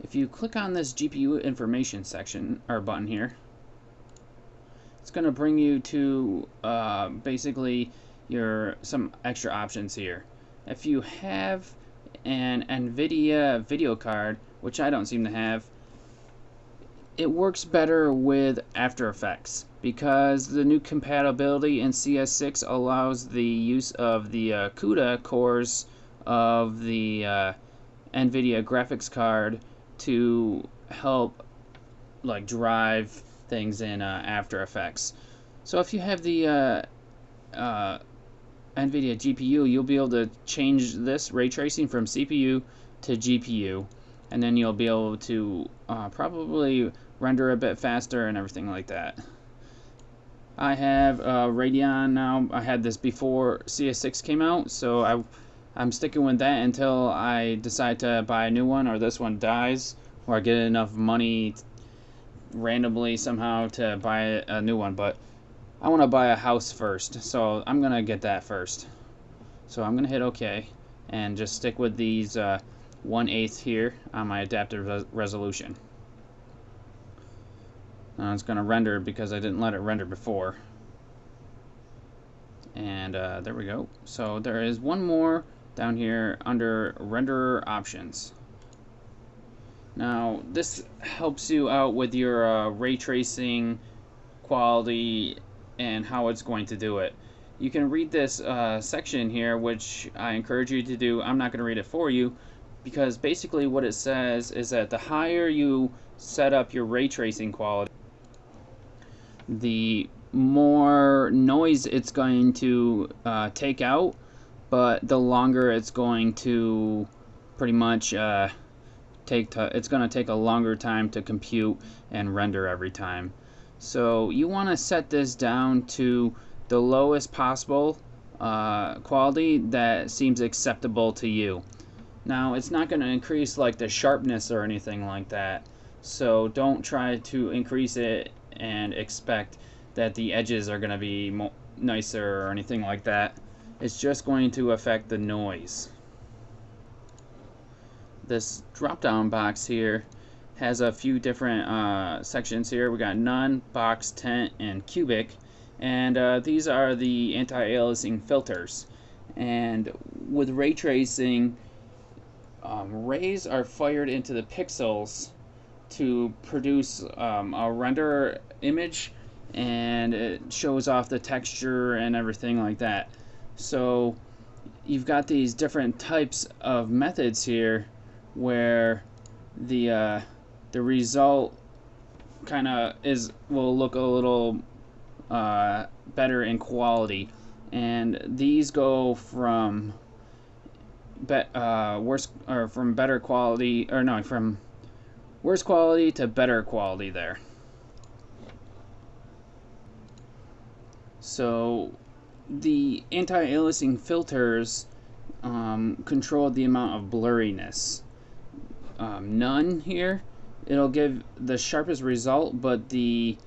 if you click on this GPU information section or button here, it's going to bring you to basically some extra options here. If you have an NVIDIA video card, which I don't seem to have, it works better with After Effects because the new compatibility in CS6 allows the use of the CUDA cores of the NVIDIA graphics card to help like drive things in After Effects. So if you have the NVIDIA GPU, you'll be able to change this ray tracing from CPU to GPU, and then you'll be able to probably render a bit faster and everything like that. I have Radeon now. I had this before CS6 came out, so I'm sticking with that until I decide to buy a new one, or this one dies, or I get enough money randomly somehow to buy a new one. But I want to buy a house first, so I'm gonna get that first. So I'm gonna hit OK and just stick with these 1/8 here on my adaptive resolution. Now it's gonna render because I didn't let it render before. And there we go. So there is one more down here under renderer options. Now this helps you out with your ray tracing quality and how it's going to do it. You can read this section here, which I encourage you to do. I'm not going to read it for you because basically what it says is that the higher you set up your ray tracing quality, the more noise it's going to take out, but the longer it's going to pretty much it's going to take a longer time to compute and render every time. So you want to set this down to the lowest possible quality that seems acceptable to you. Now it's not going to increase like the sharpness or anything like that, so don't try to increase it and expect that the edges are going to be nicer or anything like that. It's just going to affect the noise. This drop down box here has a few different sections here. We got none, box, tent, and cubic, and these are the anti-aliasing filters. And with ray tracing, rays are fired into the pixels to produce a render image, and it shows off the texture and everything like that. So you've got these different types of methods here where the result kind of will look a little better in quality, and these go from worse quality to better quality there. So the anti-aliasing filters control the amount of blurriness. None here, it'll give the sharpest result, but the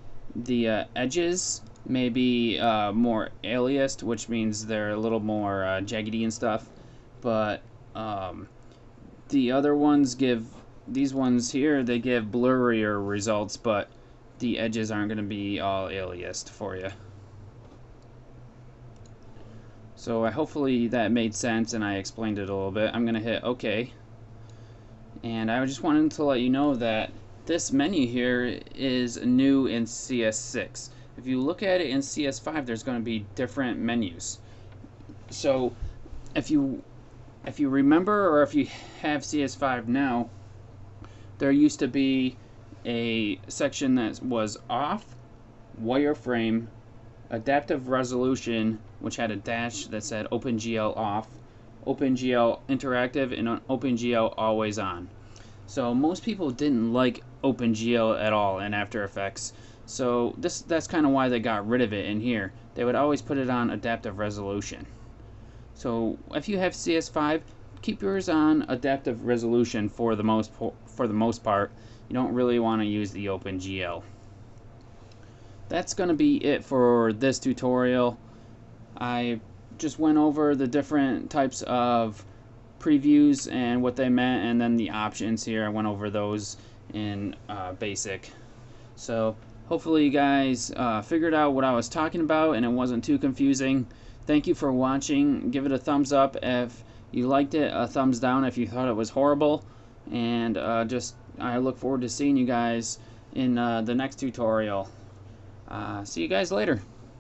edges may be more aliased, which means they're a little more jaggedy and stuff. But the other ones these ones here, they give blurrier results, but the edges aren't going to be all aliased for you. So hopefully that made sense and I explained it a little bit. I'm going to hit OK. And I just wanted to let you know that this menu here is new in CS6. If you look at it in CS5, there's going to be different menus. So if you remember, or if you have CS5 now, there used to be a section that was off, wireframe, adaptive resolution, which had a dash that said OpenGL off, OpenGL interactive, and OpenGL always on. So most people didn't like OpenGL at all in After Effects. So that's kind of why they got rid of it in here. They would always put it on adaptive resolution. So if you have CS5, keep yours on adaptive resolution for the most part. You don't really want to use the OpenGL. That's going to be it for this tutorial. I just went over the different types of previews and what they meant, and then the options here, I went over those in basic. So hopefully you guys figured out what I was talking about and it wasn't too confusing. Thank you for watching. Give it a thumbs up if you liked it, a thumbs down if you thought it was horrible, and I look forward to seeing you guys in the next tutorial. See you guys later.